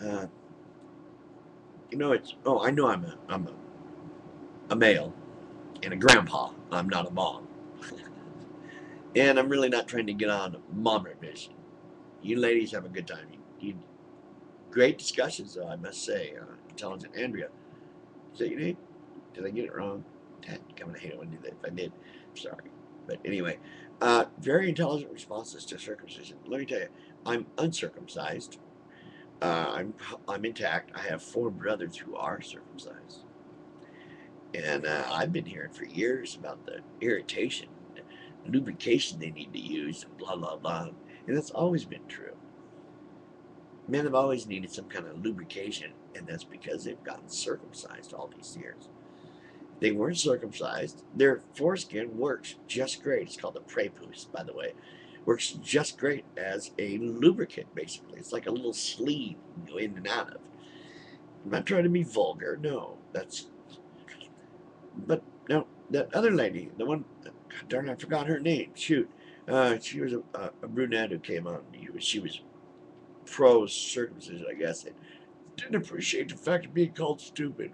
Uh, it's, oh, I know a male and a grandpa. I'm not a mom. And I'm really not trying to get on mom vision. You ladies have a good time. Great discussions, though, I must say. Intelligent Andrea. Is that your name? Did I get it wrong? Dad, I'm going to hate it when I do that. If I did, sorry. But anyway, very intelligent responses to circumcision. Let me tell you, I'm uncircumcised. I'm intact. I have 4 brothers who are circumcised, and I've been hearing for years about the irritation, the lubrication they need to use, and blah blah blah. And that's always been true. Men have always needed some kind of lubrication, and that's because they've gotten circumcised all these years. They weren't circumcised. Their foreskin works just great. It's called the prepuce, by the way. Works just great as a lubricant, basically. It's like a little sleeve you go in and out of. I'm not trying to be vulgar. No, that's. But no, that other lady, the one, God darn, I forgot her name. Shoot, she was a brunette who came on. She was pro circumcision, I guess. And didn't appreciate the fact of being called stupid.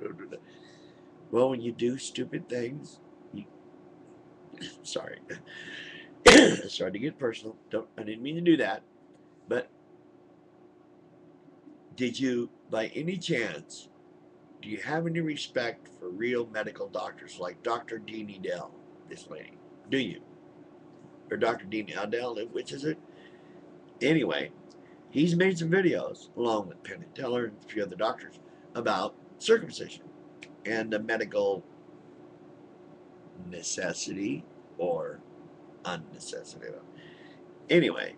Well, when you do stupid things, you, sorry, sorry to get personal. I didn't mean to do that. But did you, by any chance, do you have any respect for real medical doctors like Dr. Deanie Dell, this lady? Do you? Or Dr. Deanie Adele, which is it? Anyway, he's made some videos along with Penn and Teller and a few other doctors about circumcision and the medical necessity or unnecessity. Anyway,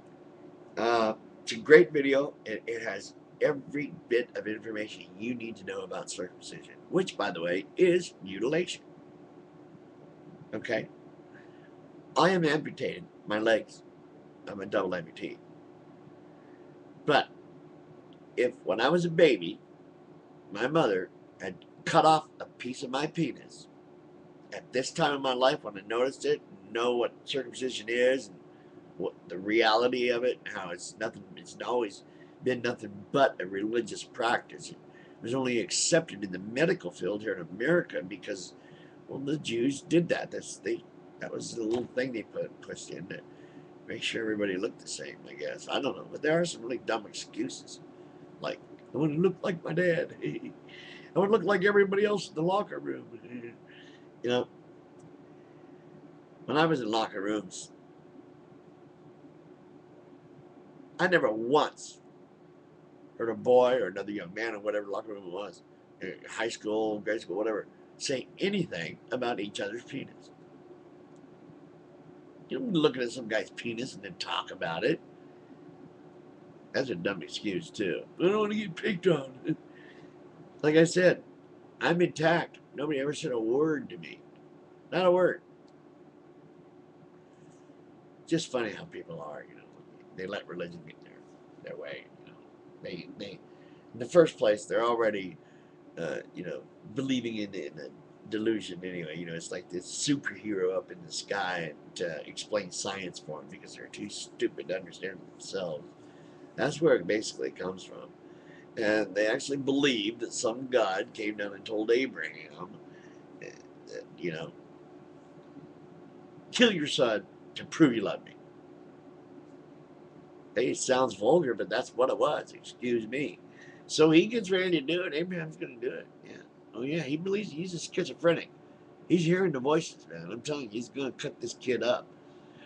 it's a great video. It has every bit of information you need to know about circumcision, which, by the way, is mutilation. Okay? I am amputated. My legs. I'm a double amputee. But if when I was a baby, my mother had cut off a piece of my penis at this time of my life when I noticed it, know what circumcision is and what the reality of it, and how it's always been nothing but a religious practice. It was only accepted in the medical field here in America because, well, the Jews did that. That was the little thing they pushed in to make sure everybody looked the same, I guess. I don't know, but there are some really dumb excuses. Like, I want to look like my dad. I want to look like everybody else in the locker room. You know, when I was in locker rooms, I never once heard a boy or another young man or whatever locker room it was, high school, grade school, whatever, say anything about each other's penis. You don't be looking at some guy's penis and then talk about it. That's a dumb excuse too. I don't want to get picked on. Like I said, I'm intact. Nobody ever said a word to me. Not a word. Just funny how people are, They let religion get their way. They in the first place they're already believing in the delusion anyway. It's like this superhero up in the sky to explain science for them because they're too stupid to understand themselves. That's where it basically comes from. And they actually believe that some God came down and told Abraham, that, kill your son to prove you love me. Hey, it sounds vulgar, but that's what it was. Excuse me. So he gets ready to do it. Abraham's going to do it. Yeah. Oh, yeah. He believes he's a schizophrenic. He's hearing the voices, man. I'm telling you, he's going to cut this kid up.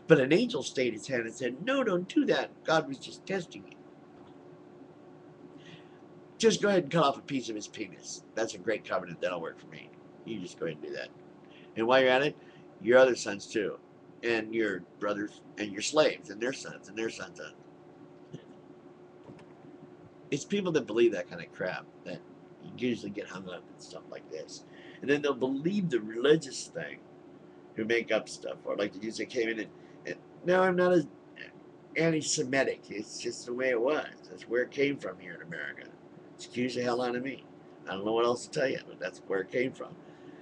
But an angel stayed his hand and said, no, don't do that. God was just testing you. Just go ahead and cut off a piece of his penis. That's a great covenant. That'll work for me. You just go ahead and do that. And while you're at it, your other sons too. And your brothers and your slaves and their sons and their sons. It's people that believe that kind of crap that usually get hung up and stuff like this. And then they'll believe the religious thing who make up stuff. Or like the Jews that came in and no, I'm not as anti-Semitic. It's just the way it was. That's where it came from here in America. Excuse the hell out of me. I don't know what else to tell you, but that's where it came from.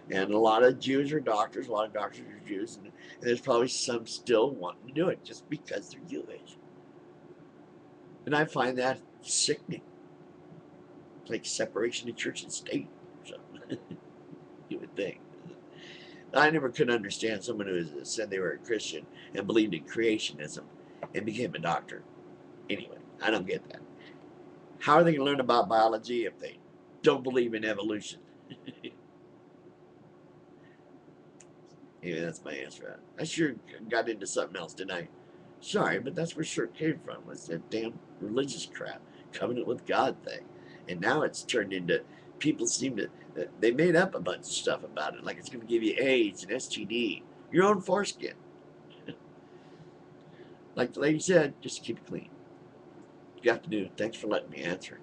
And a lot of Jews are doctors. A lot of doctors are Jews. And there's probably some still wanting to do it just because they're Jewish. And I find that sickening. like separation of church and state or something. You would think. I never could understand someone who said they were a Christian and believed in creationism and became a doctor. Anyway, I don't get that. How are they going to learn about biology if they don't believe in evolution? Anyway, that's my answer. I sure got into something else tonight. Sorry, but that's where short came from, was that damn religious crap, covenant with God thing. And now it's turned into, people seem to, they made up a bunch of stuff about it, like it's going to give you AIDS and STD, your own foreskin. Like the lady said, just keep it clean. Good afternoon. Thanks for letting me answer.